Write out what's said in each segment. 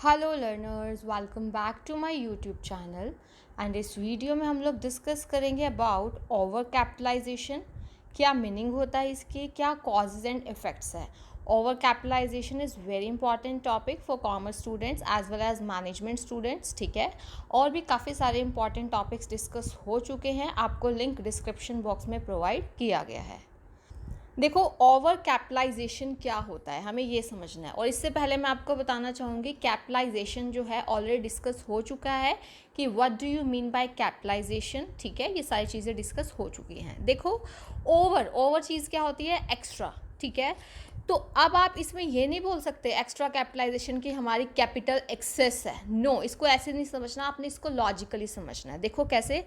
Hello learners, welcome back to my YouTube channel. And इस video में हम लोग डिस्कस करेंगे अबाउट ओवर कैपिटलाइजेशन। क्या मीनिंग होता है इसके, क्या कॉजेज एंड इफ़ेक्ट्स है। Over capitalization is very important topic for commerce students as well as management students, ठीक है। और भी काफ़ी सारे इंपॉर्टेंट टॉपिक्स डिस्कस हो चुके हैं, आपको लिंक डिस्क्रिप्शन बॉक्स में प्रोवाइड किया गया है। देखो, ओवर कैपिटलाइजेशन क्या होता है हमें ये समझना है। और इससे पहले मैं आपको बताना चाहूँगी कैपिटलाइजेशन जो है ऑलरेडी डिस्कस हो चुका है कि what do you mean by capitalization, ठीक है। ये सारी चीज़ें डिस्कस हो चुकी हैं। देखो, ओवर चीज़ क्या होती है, एक्स्ट्रा, ठीक है। तो अब आप इसमें ये नहीं बोल सकते एक्स्ट्रा कैपिटलाइजेशन की हमारी कैपिटल एक्सेस है। नो, इसको ऐसे नहीं समझना, आपने इसको लॉजिकली समझना है। देखो कैसे,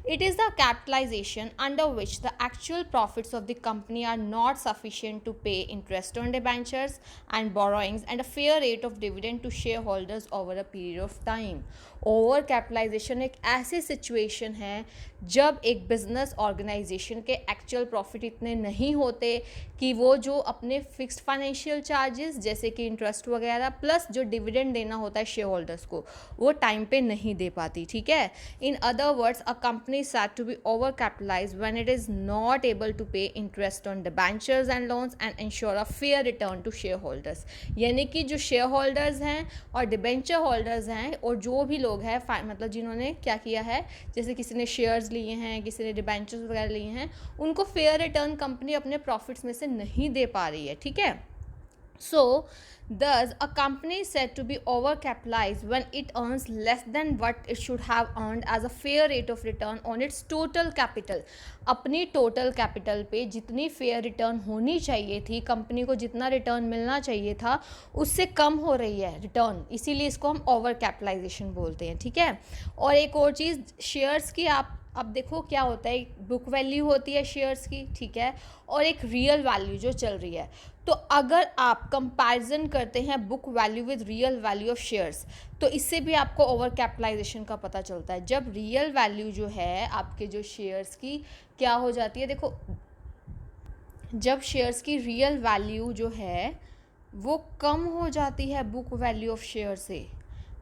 it is the capitalization under which the actual profits of the company are not sufficient to pay interest on debentures and borrowings and a fair rate of dividend to share holders over a period of time. Over capitalisation एक ऐसी situation है जब एक business organization के actual profit इतने नहीं होते कि वो जो अपने फिक्स्ड फाइनेंशियल चार्जेस जैसे कि इंटरेस्ट वगैरह प्लस जो डिविडेंड देना होता है शेयर होल्डर्स को, वो टाइम पे नहीं दे पाती, ठीक है। In other words, a company is said to be overcapitalized when it is not able to pay interest on debentures and loans and ensure a fair return to shareholders। यानी कि जो शेयर होल्डर्स हैं और debenture holders हैं और जो भी लोग हैं मतलब जिन्होंने क्या किया है, जैसे किसी ने शेयर्स लिए हैं, किसी ने डिबेंचर्स वगैरह लिए हैं, उनको फेयर रिटर्न कंपनी अपने प्रॉफिट्स में से नहीं दे पा रही है, ठीक है। So, thus, a company is said to be overcapitalized when it earns less than what it should have earned as a fair rate of return on its total capital। अपनी टोटल कैपिटल पे जितनी fair return होनी चाहिए थी, company को जितना return मिलना चाहिए था, उससे कम हो रही है रिटर्न, इसीलिए इसको हम ओवर कैपिटलाइजेशन बोलते हैं, ठीक है। और एक और चीज़, शेयर्स की आप अब देखो क्या होता है, बुक वैल्यू होती है शेयर्स की, ठीक है, और एक रियल वैल्यू जो चल रही है। तो अगर आप कंपैरिजन करते हैं book value with real value of shares, तो इससे भी आपको ओवर कैपिटलाइजेशन का पता चलता है। जब रियल वैल्यू जो है आपके जो शेयर्स की क्या हो जाती है, देखो, जब शेयर्स की रियल वैल्यू जो है वो कम हो जाती है बुक वैल्यू ऑफ शेयर से,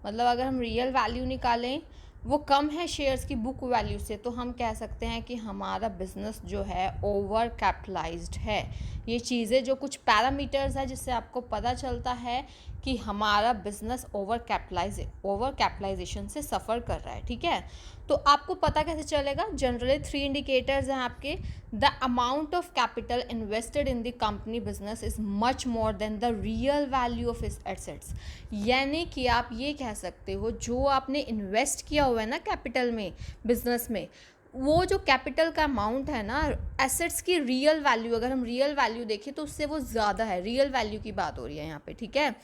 मतलब अगर हम रियल वैल्यू निकालें वो कम है शेयर्स की बुक वैल्यू से, तो हम कह सकते हैं कि हमारा बिजनेस जो है ओवर कैपिटलाइज्ड है। ये चीज़ें जो कुछ पैरामीटर्स है जिससे आपको पता चलता है कि हमारा बिजनेस ओवर कैपिटलाइजेशन से सफ़र कर रहा है, ठीक है। तो आपको पता कैसे चलेगा, जनरली 3 इंडिकेटर्स हैं आपके। The amount of capital invested in the company business is much more than the real value of its assets. यानी कि आप ये कह सकते हो जो आपने इन्वेस्ट किया हुआ है ना कैपिटल में, बिजनेस में, वो जो कैपिटल का अमाउंट है ना, एसेट्स की रियल वैल्यू, अगर हम रियल वैल्यू देखें तो उससे वो ज़्यादा है। रियल वैल्यू की बात हो रही है यहाँ पे, ठीक है।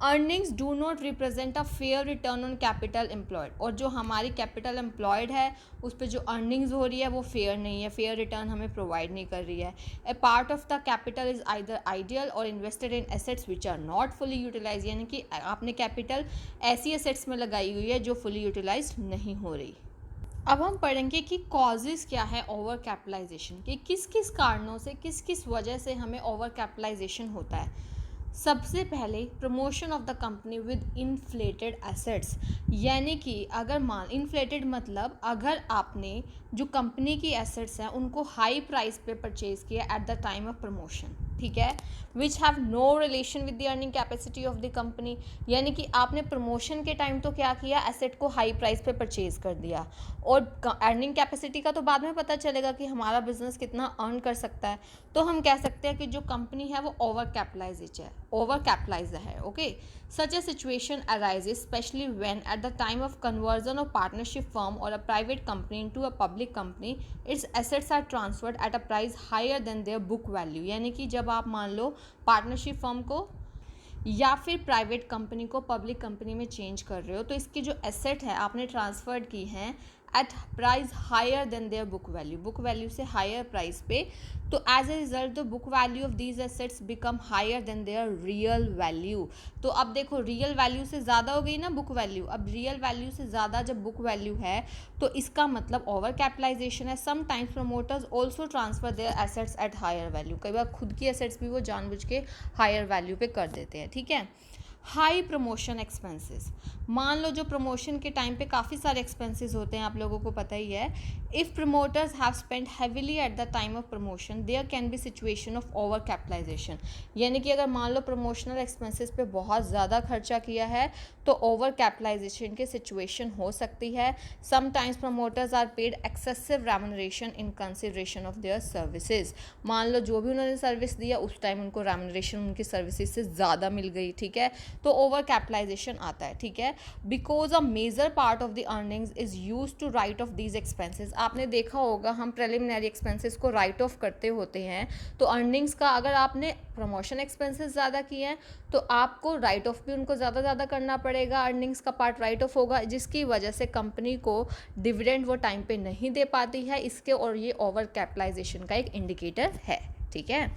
Earnings do not represent a fair return on capital employed. और जो हमारी कैपिटल एम्प्लॉयड है उस पर जो अर्निंग्स हो रही है वो फेयर नहीं है, फेयर रिटर्न हमें प्रोवाइड नहीं कर रही है। A part of the capital is either ideal और invested in assets which are not fully utilize. यानी कि आपने कैपिटल ऐसी एसेट्स में लगाई हुई है जो फुली यूटिलाइज नहीं हो रही। अब हम पढ़ेंगे कि कॉजेज़ क्या है ओवर कैपिटलाइजेशन के, किस किस कारणों से, किस किस वजह से हमें ओवर कैपिटलाइजेशन होता है। सबसे पहले, promotion of the company with inflated assets. यानी कि अगर मान, इन्फ्लेटेड मतलब अगर आपने जो कंपनी की एसेट्स हैं उनको हाई प्राइस पे परचेज़ किया at the time of promotion, ठीक है, which have no relation with the earning capacity of the company. यानी कि आपने प्रमोशन के टाइम तो क्या किया, एसेट को हाई प्राइस पे परचेज़ कर दिया, और अर्निंग कैपेसिटी का तो बाद में पता चलेगा कि हमारा बिजनेस कितना अर्न कर सकता है। तो हम कह सकते हैं कि जो कंपनी है वो ओवर कैपिटलाइज्ड है, okay. Such a situation arises specially when at the time of conversion of partnership firm और a private company into a public company, its assets are transferred at a price higher than their book value. यानी कि जब आप मान लो partnership firm को या फिर private company को पब्लिक कंपनी में चेंज कर रहे हो, तो इसकी जो एसेट है आपने ट्रांसफर्ड की हैं at price higher than their book value से हायर प्राइस पे। तो as a result the book value of these assets become higher than their real value. तो अब देखो, रियल वैल्यू से ज़्यादा हो गई ना बुक वैल्यू, अब रियल वैल्यू से ज़्यादा जब बुक वैल्यू है तो इसका मतलब ओवर कैपिटलाइजेशन है। Sometimes promoters also transfer their assets at higher value. कई बार खुद की एसेट्स भी वो जानबूझ के हायर वैल्यू पे कर देते हैं, ठीक है। हाई प्रमोशन एक्सपेंसेस, मान लो जो प्रमोशन के टाइम पे काफ़ी सारे एक्सपेंसेस होते हैं, आप लोगों को पता ही है. If promoters have spend heavily at the time of promotion there can be situation of over capitalization. यानी कि अगर मान लो प्रमोशनल एक्सपेंसेस पे बहुत ज़्यादा खर्चा किया है तो ओवर कैपिटलाइजेशन की सिचुएशन हो सकती है. Sometimes promoters are paid excessive remuneration in consideration of their services. मान लो जो भी उन्होंने सर्विस दिया उस टाइम उनको रेम्यूनरेशन उनकी सर्विसेज से ज़्यादा मिल गई, ठीक है, तो ओवर कैपिटलाइजेशन आता है. ठीक है, because a major part of the earnings is use to write off these expenses. आपने देखा होगा हम प्रिलिमिनरी एक्सपेंसेस को राइट ऑफ करते होते हैं, तो अर्निंग्स का अगर आपने प्रमोशन एक्सपेंसेस ज़्यादा किए हैं तो आपको राइट ऑफ भी उनको ज़्यादा करना पड़ेगा, अर्निंग्स का पार्ट राइट ऑफ होगा, जिसकी वजह से कंपनी को डिविडेंड वो टाइम पे नहीं दे पाती है इसके, और ये ओवर कैपिटलाइजेशन का एक इंडिकेटर है. ठीक है,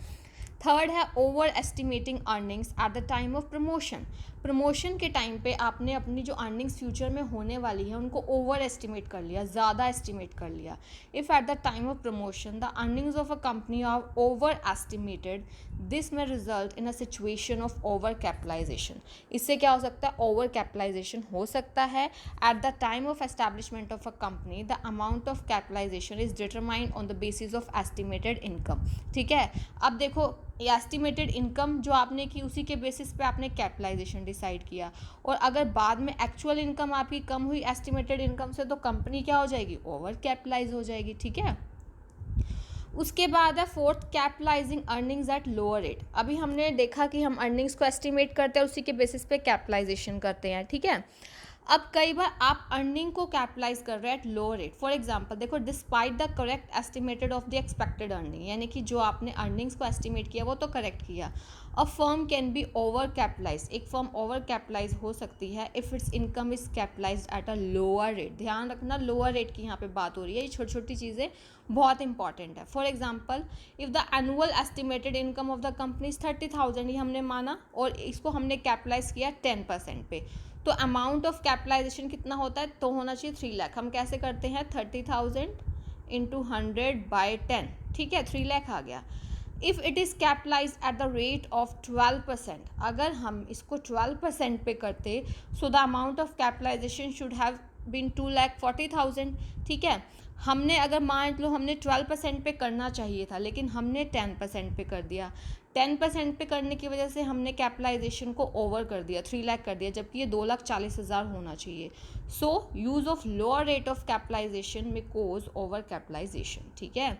थर्ड है over estimating earnings eight the time of promotion. Promotion के टाइम पे आपने अपनी जो अर्निंग्स फ्यूचर में होने वाली है उनको ओवर एस्टिमेट कर लिया, ज़्यादा एस्टिमेट कर लिया. If at the time of promotion the earnings of a company are over estimated, this may result in a situation of over capitalisation. इससे क्या हो सकता है, ओवर कैपिटलाइजेशन हो सकता है. At the time of establishment of a company the amount of capitalization is determined on the basis of estimated income. ठीक है, अब देखो एस्टिमेटेड इनकम जो आपने की उसी के बेसिस पे आपने कैपिटलाइजेशन डिसाइड किया, और अगर बाद में एक्चुअल इनकम आपकी कम हुई एस्टिमेटेड इनकम से तो कंपनी क्या हो जाएगी, ओवर कैपिटलाइज हो जाएगी. ठीक है, उसके बाद है fourth capitalising earnings at lower rate. अभी हमने देखा कि हम अर्निंग्स को एस्टिमेट करते हैं उसी के बेसिस पे कैपिटलाइजेशन करते हैं. ठीक है, अब कई बार आप अर्निंग को कैपिटलाइज कर रहे हैं at low rate. For example देखो, despite the correct estimated of the expected earning, यानी कि जो आपने अर्निंग्स को एस्टिमेट किया वो तो करेक्ट किया. A firm can be over capitalize, एक फर्म ओवर कैपिटलाइज हो सकती है if its income is capitalize at a lower rate. ध्यान रखना लोअर रेट की यहाँ पे बात हो रही है, ये छोटी छोटी चीज़ें बहुत इंपॉर्टेंट है. For example if the annual estimated income of the company is 30,000, ये हमने माना और इसको हमने कैपिटलाइज किया 10% पे, तो अमाउंट ऑफ कैपिटलाइजेशन कितना होता है, तो होना चाहिए 3 लाख. हम कैसे करते हैं, 30,000 इंटू 100/10. ठीक है, 3 लाख आ गया. If it is capitalize at the rate of 12%, अगर हम इसको 12% पे करते so the amount of capitalization should have been 2,40,000. ठीक है, हमने अगर मान लो हमने 12% पे करना चाहिए था लेकिन हमने 10% पे कर दिया. 10% पे करने की वजह से हमने कैपिटलाइजेशन को ओवर कर दिया, 3 लाख कर दिया, जबकि ये 2,40,000 होना चाहिए. So use of lower rate of capitalization में कोज ओवर कैपिटलाइजेशन. ठीक है,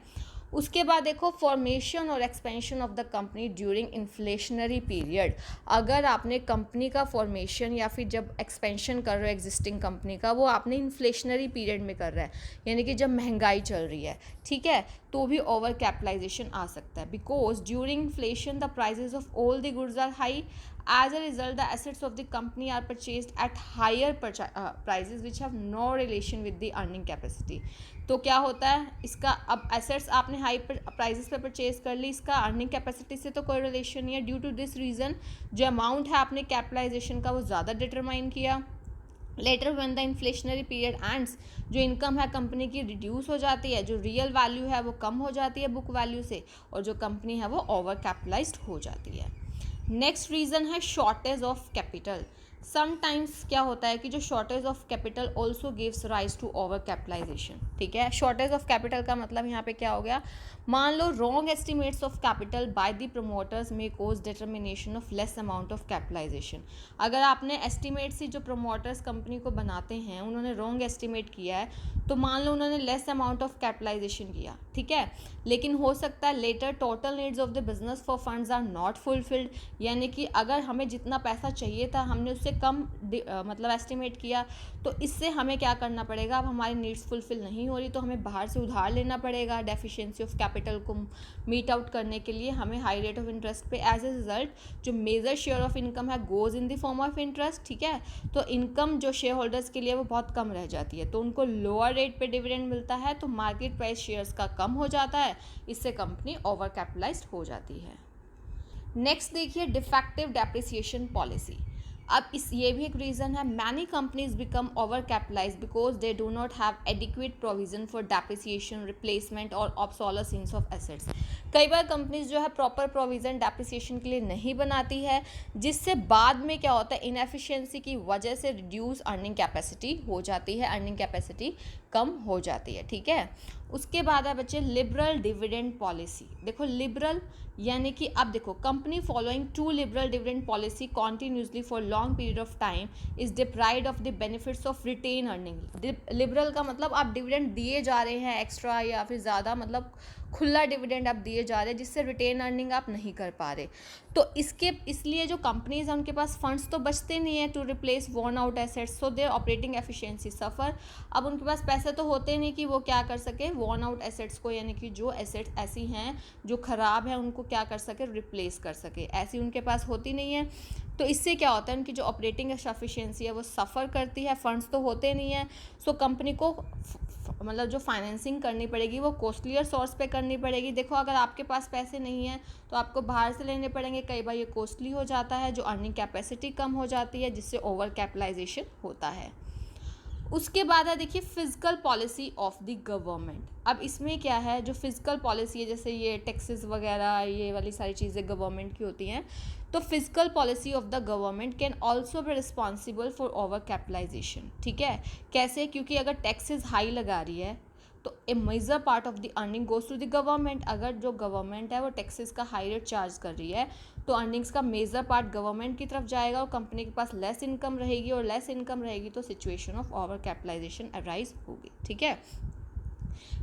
उसके बाद देखो फॉर्मेशन और expansion of the company during inflationary period. अगर आपने कंपनी का फॉर्मेशन या फिर जब एक्सपेंशन कर रहे हो एग्जिस्टिंग कंपनी का, वो आपने इन्फ्लेशनरी पीरियड में कर रहा है, यानी कि जब महंगाई चल रही है, ठीक है, तो भी ओवर कैपिटलाइजेशन आ सकता है. Because during inflation the prices of all the goods are high. As a result, the assets of the company are purchased at higher prices which have no relation with the earning capacity. तो क्या होता है इसका, अब assets आपने high prices पे purchase कर ली, इसका अर्निंग कैपेसिटी से तो कोई रिलेशन नहीं है. ड्यू टू दिस रीज़न जो अमाउंट है आपने कैपिटलाइजेशन का वो ज़्यादा डिटरमाइन किया. Letter when the inflationary period ends, जो इनकम है कंपनी की रिड्यूस हो जाती है, जो रियल वैल्यू है वो कम हो जाती है बुक वैल्यू से, और जो कंपनी है वो ओवर कैपिटलाइज्ड हो जाती है. नेक्स्ट रीज़न है शॉर्टेज ऑफ कैपिटल. समटाइम्स क्या होता है कि जो shortage of capital also gives rise to over capitalization. ठीक है, शॉर्टेज ऑफ कैपिटल का मतलब यहाँ पे क्या हो गया, मान लो wrong estimates of capital by the promoters may cause determination of less amount of capitalisation. अगर आपने एस्टिमेट से जो प्रमोटर्स कंपनी को बनाते हैं उन्होंने रॉन्ग एस्टिमेट किया है, तो मान लो उन्होंने लेस अमाउंट ऑफ कैपिटलाइजेशन किया, ठीक है, लेकिन हो सकता है later total needs of the business for funds are not fulfilled, यानी कि अगर हमें जितना पैसा चाहिए था हमने उससे कम मतलब एस्टिमेट किया, तो इससे हमें क्या करना पड़ेगा, अब हमारी नीड्स फुलफिल नहीं हो रही तो हमें बाहर से उधार लेना पड़ेगा डेफिशिएंसी ऑफ कैपिटल को मीट आउट करने के लिए हमें हाई रेट ऑफ इंटरेस्ट पे. एज ए रिजल्ट जो मेजर शेयर ऑफ इनकम है goes in the form of interest. ठीक है, तो इनकम जो शेयर होल्डर्स के लिए वो बहुत कम रह जाती है, तो उनको लोअर रेट पे डिविडेंड मिलता है, तो मार्केट प्राइस शेयर्स का कम हो जाता है, इससे कंपनी ओवर कैपिटलाइज्ड हो जाती है. नेक्स्ट देखिए डिफेक्टिव डेप्रिसिएशन पॉलिसी. अब इस ये भी एक रीज़न है, many companies become over capitalize because they do not have adequate provision for depreciation, replacement और ऑब्सोलेसेंस ऑफ एसेट्स। कई बार कंपनीज जो है प्रॉपर प्रोविज़न डेप्रिसिएशन के लिए नहीं बनाती है, जिससे बाद में क्या होता है, इनएफिशिएंसी की वजह से रिड्यूस अर्निंग कैपेसिटी हो जाती है, अर्निंग कैपेसिटी कम हो जाती है। ठीक है, उसके बाद है बच्चे लिबरल डिविडेंड पॉलिसी। देखो लिबरल यानी कि अब देखो, company following to liberal dividend policy continuously for long period of time is deprived of the benefits of retain earning. Liberal का मतलब आप डिविडेंड दिए जा रहे हैं एक्स्ट्रा या फिर ज़्यादा, मतलब खुला डिविडेंड आप दिए जा रहे हैं, जिससे रिटेन अर्निंग आप नहीं कर पा रहे। तो इसलिए जो कंपनीज हैं उनके पास फंड्स तो बचते नहीं है to replace worn out assets, so their operating efficiency suffer. अब उनके पास पैसे तो होते नहीं कि वो क्या कर सके, वॉर्न आउट एसेट्स को, यानी कि जो एसेट्स ऐसी हैं जो ख़राब है उनको क्या कर सके, रिप्लेस कर सके, ऐसी उनके पास होती नहीं है। तो इससे क्या होता है, उनकी जो ऑपरेटिंग एफिशिएंसी है वो सफ़र करती है, फंड्स तो होते नहीं है। सो कंपनी को मतलब जो फाइनेंसिंग करनी पड़ेगी वो कॉस्टलियर सोर्स पे करनी पड़ेगी। देखो अगर आपके पास पैसे नहीं हैं तो आपको बाहर से लेने पड़ेंगे, कई बार ये कॉस्टली हो जाता है, जो अर्निंग कैपेसिटी कम हो जाती है, जिससे ओवर कैपिटलाइजेशन होता है। उसके बाद है देखिए physical policy of the government. अब इसमें क्या है, जो फिजिकल पॉलिसी है, जैसे ये टैक्सेस वगैरह ये वाली सारी चीज़ें गवर्नमेंट की होती हैं, तो physical policy of the government can also be responsible for over capitalization. ठीक है, कैसे, क्योंकि अगर टैक्सेस हाई लगा रही है तो a major part of the earning goes to the government. अगर जो गवर्नमेंट है वो टैक्सेस का हाई रेट चार्ज कर रही है तो अर्निंग्स का मेजर पार्ट गवर्नमेंट की तरफ जाएगा और कंपनी के पास लेस इनकम रहेगी, और लेस इनकम रहेगी तो situation of over capitalization arise होगी। ठीक है,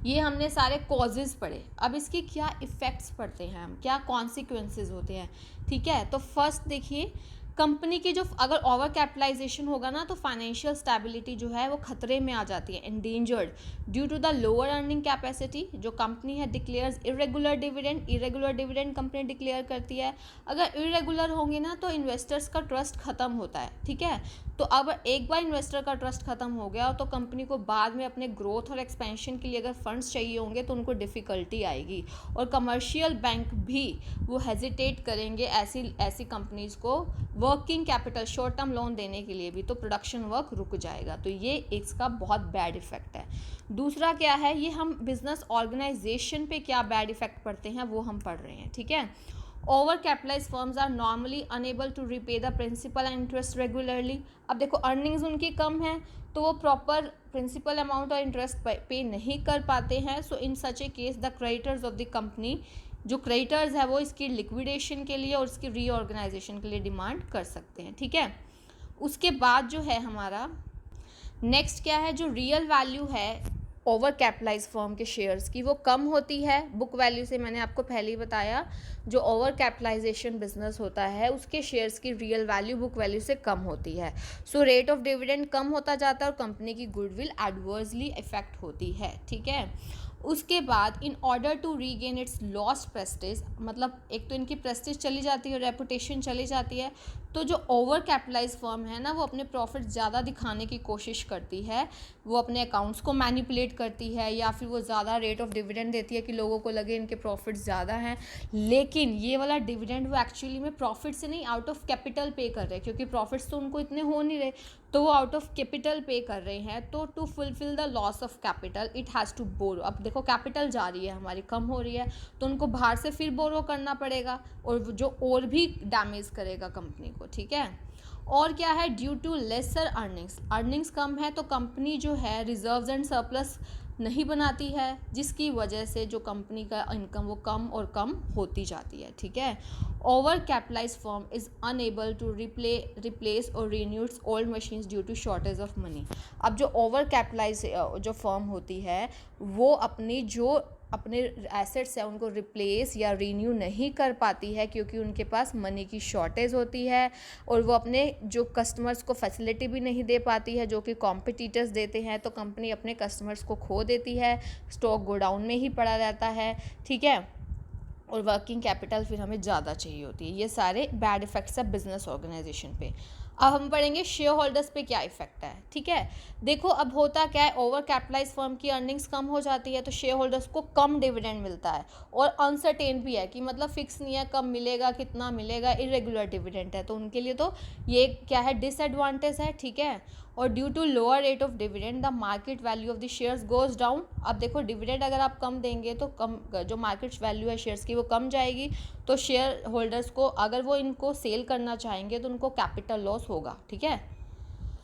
ये हमने सारे कॉजेज़ पढ़े। अब इसके क्या इफ़ेक्ट्स पढ़ते हैं हम, क्या कॉन्सिक्वेंसेज होते हैं। ठीक है, तो फर्स्ट देखिए, कंपनी की जो अगर ओवर कैपिटलाइजेशन होगा ना तो फाइनेंशियल स्टेबिलिटी जो है वो खतरे में आ जाती है, endangered due to the lower earning capacity. जो कंपनी है declares irregular dividend, irregular dividend company declare करती है। अगर इरेगुलर होंगे ना तो इन्वेस्टर्स का ट्रस्ट खत्म होता है। ठीक है, तो अब एक बार इन्वेस्टर का ट्रस्ट खत्म हो गया तो कंपनी को बाद में अपने ग्रोथ और एक्सपेंशन के लिए अगर फंड्स चाहिए होंगे तो उनको डिफ़िकल्टी आएगी, और कमर्शियल बैंक भी वो हेजिटेट करेंगे ऐसी कंपनीज़ को working capital short term loan देने के लिए भी, तो प्रोडक्शन वर्क रुक जाएगा। तो ये इसका बहुत बैड इफेक्ट है। दूसरा क्या है, ये हम बिजनेस ऑर्गेनाइजेशन पे क्या बैड इफेक्ट पड़ते हैं वो हम पढ़ रहे हैं। ठीक है, over capitalise firms are normally unable to repay the principal and interest regularly. अब देखो अर्निंग्स उनकी कम है तो वो प्रॉपर प्रिंसिपल अमाउंट और इंटरेस्ट पे नहीं कर पाते हैं। So in such a case the creditors of the company, जो क्रेडिटर्स है वो इसकी लिक्विडेशन के लिए और इसकी रीऑर्गेनाइजेशन के लिए डिमांड कर सकते हैं। ठीक है, उसके बाद जो है हमारा नेक्स्ट क्या है, जो रियल वैल्यू है ओवर कैपिटलाइज फर्म के शेयर्स की वो कम होती है बुक वैल्यू से। मैंने आपको पहले ही बताया, जो ओवर कैपिटलाइजेशन बिजनेस होता है उसके शेयर्स की रियल वैल्यू बुक वैल्यू से कम होती है। सो रेट ऑफ डिविडेंड कम होता जाता है और कंपनी की गुडविल एडवर्सली इफेक्ट होती है। ठीक है, उसके बाद in order to regain its lost prestige, मतलब एक तो इनकी प्रेस्टीज चली जाती है, रेपुटेशन चली जाती है, तो जो ओवर कैपिटलाइज फर्म है ना वो अपने प्रॉफिट ज़्यादा दिखाने की कोशिश करती है, वो अपने अकाउंट्स को मैनिपुलेट करती है या फिर वो ज़्यादा रेट ऑफ डिविडेंड देती है कि लोगों को लगे इनके प्रॉफिट ज़्यादा हैं, लेकिन ये वाला डिविडेंड वो एक्चुअली में प्रॉफिट से नहीं आउट ऑफ कैपिटल पे कर रहे हैं, क्योंकि प्रॉफिट्स तो उनको इतने हो नहीं रहे, तो वो आउट ऑफ कैपिटल पे कर रहे हैं। तो to fulfill the loss of capital it has to borrow. अब देखो कैपिटल जा रही है हमारी, कम हो रही है, तो उनको बाहर से फिर बोरो करना पड़ेगा और जो और भी डैमेज करेगा कंपनी को। ठीक है, और क्या है, ड्यू टू लेसर अर्निंग्स कम है तो कंपनी जो है रिजर्व्स एंड सरप्लस नहीं बनाती है, जिसकी वजह से जो कंपनी का इनकम वो कम और कम होती जाती है। ठीक है, over capitalise firm is unable to replace और renews old machines due to shortage of money. अब जो ओवर कैपिटलाइज जो फर्म होती है वो अपने एसेट्स है उनको रिप्लेस या रीन्यू नहीं कर पाती है, क्योंकि उनके पास मनी की शॉर्टेज होती है और वो अपने जो कस्टमर्स को फैसिलिटी भी नहीं दे पाती है जो कि कॉम्पिटिटर्स देते हैं, तो कंपनी अपने कस्टमर्स को खो देती है, स्टॉक गोडाउन में ही पड़ा रहता है। ठीक है, और वर्किंग कैपिटल फिर हमें ज़्यादा चाहिए होती है। ये सारे बैड इफ़ेक्ट्स है बिजनेस ऑर्गेनाइजेशन पे। अब हम पढ़ेंगे शेयर होल्डर्स पे क्या इफेक्ट है। ठीक है, देखो अब होता क्या है, ओवर कैपिटलाइज फर्म की अर्निंग्स कम हो जाती है तो शेयर होल्डर्स को कम डिविडेंड मिलता है, और अनसर्टेन भी है कि मतलब फिक्स नहीं है कब मिलेगा कितना मिलेगा, इरेगुलर डिविडेंड है, तो उनके लिए तो ये क्या है, डिसएडवांटेज है। ठीक है, और due to lower rate of dividend the market value of the shares goes down. अब देखो डिविडेंड अगर आप कम देंगे तो कम जो मार्केट वैल्यू है शेयर्स की वो कम जाएगी, तो शेयर होल्डर्स को अगर वो इनको सेल करना चाहेंगे तो उनको कैपिटल लॉस होगा। ठीक है,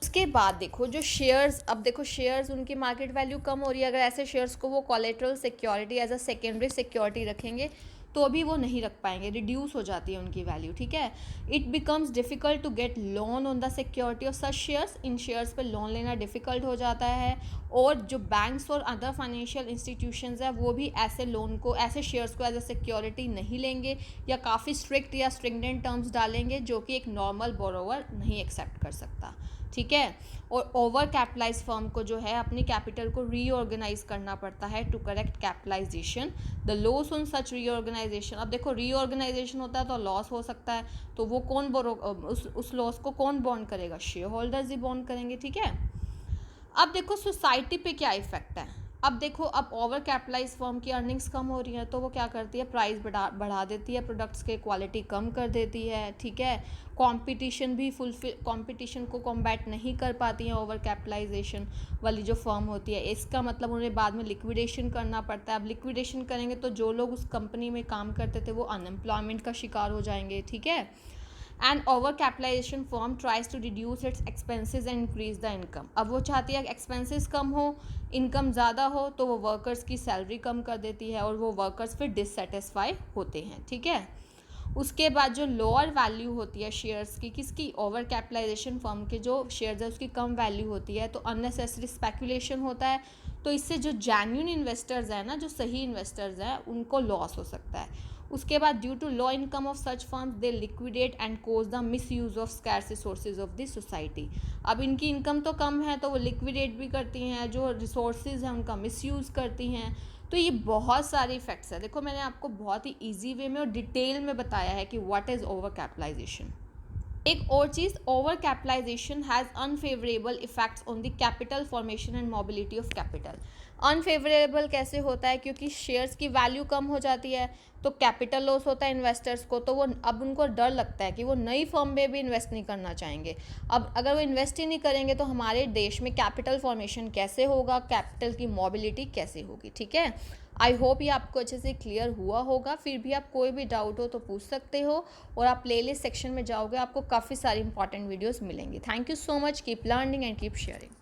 उसके बाद देखो जो शेयर्स, अब देखो शेयर्स उनकी मार्केट वैल्यू कम हो रही है, अगर ऐसे शेयर्स को वो collateral security as a secondary security रखेंगे तो भी वो नहीं रख पाएंगे, रिड्यूस हो जाती है उनकी वैल्यू। ठीक है, it becomes difficult to get loan on the security of such shares, इन शेयर्स पर लोन लेना डिफ़िकल्ट हो जाता है, और जो बैंक्स और अदर फाइनेंशियल इंस्टीट्यूशंस है वो भी ऐसे लोन को, ऐसे शेयर्स को एज अ सिक्योरिटी नहीं लेंगे, या काफ़ी स्ट्रिक्ट या स्ट्रिंगेंट टर्म्स डालेंगे जो कि एक नॉर्मल बोरोवर नहीं एक्सेप्ट कर सकता। ठीक है, और ओवर कैपिटलाइज फर्म को जो है अपनी कैपिटल को रीऑर्गेनाइज करना पड़ता है to correct capitalization, the loss on such reorganization. अब देखो रीऑर्गेनाइजेशन होता है तो लॉस हो सकता है, तो वो कौन उस लॉस को कौन बॉन्ड करेगा, शेयर होल्डर्स ही बॉन्ड करेंगे। ठीक है, अब देखो सोसाइटी पे क्या इफेक्ट है। अब देखो अब ओवर कैपिटलाइज फर्म की अर्निंग्स कम हो रही है तो वो क्या करती है, प्राइस बढ़ा देती है, प्रोडक्ट्स के क्वालिटी कम कर देती है। ठीक है, कंपटीशन भी कंपटीशन को कॉम्बैट नहीं कर पाती है ओवर कैपिटलाइजेशन वाली जो फर्म होती है, इसका मतलब उन्हें बाद में लिक्विडेशन करना पड़ता है। अब लिक्विडेशन करेंगे तो जो लोग उस कंपनी में काम करते थे वो अनएम्प्लॉयमेंट का शिकार हो जाएंगे। ठीक है, and over capitalization firm tries to reduce its expenses and increase the income. अब वो चाहती है कि एक्सपेंसेस कम हो, इनकम ज़्यादा हो, तो वो वर्कर्स की सैलरी कम कर देती है और वो वर्कर्स फिर डिससेटिस्फाई होते हैं। ठीक है, उसके बाद जो लोअर वैल्यू होती है शेयर्स की, किसकी, ओवर कैपिटलाइजेशन फर्म के जो शेयर्स है उसकी कम वैल्यू होती है, तो अननेसेसरी स्पेकुलेशन होता है, तो इससे जो जेन्युइन इन्वेस्टर्स हैं ना, जो सही इन्वेस्टर्स हैं, उनको लॉस हो सकता है। उसके बाद due to low income of such firms they liquidate and cause the misuse of scarce resources of the society. अब इनकी इनकम तो कम है तो वो लिक्विडेट भी करती हैं, जो रिसोर्सेज हैं उनका मिस यूज़ करती हैं, तो ये बहुत सारे इफेक्ट्स है। देखो मैंने आपको बहुत ही ईजी वे में और डिटेल में बताया है कि व्हाट इज़ ओवर कैपिटलाइजेशन। एक और चीज़, over capitalisation has unfavourable effects on the capital formation and mobility of capital. Unfavourable कैसे होता है, क्योंकि शेयर्स की वैल्यू कम हो जाती है तो कैपिटल लॉस होता है इन्वेस्टर्स को, तो वो अब उनको डर लगता है कि वो नई फर्म में भी इन्वेस्ट नहीं करना चाहेंगे। अब अगर वो इन्वेस्ट ही नहीं करेंगे तो हमारे देश में कैपिटल फॉर्मेशन कैसे होगा, कैपिटल की मोबिलिटी कैसे होगी। ठीक है, आई होप ये आपको अच्छे से क्लियर हुआ होगा। फिर भी आप कोई भी डाउट हो तो पूछ सकते हो, और आप प्लेलिस्ट सेक्शन में जाओगे आपको काफ़ी सारी इंपॉर्टेंट वीडियोस मिलेंगी। Thank you so much, keep learning and keep sharing.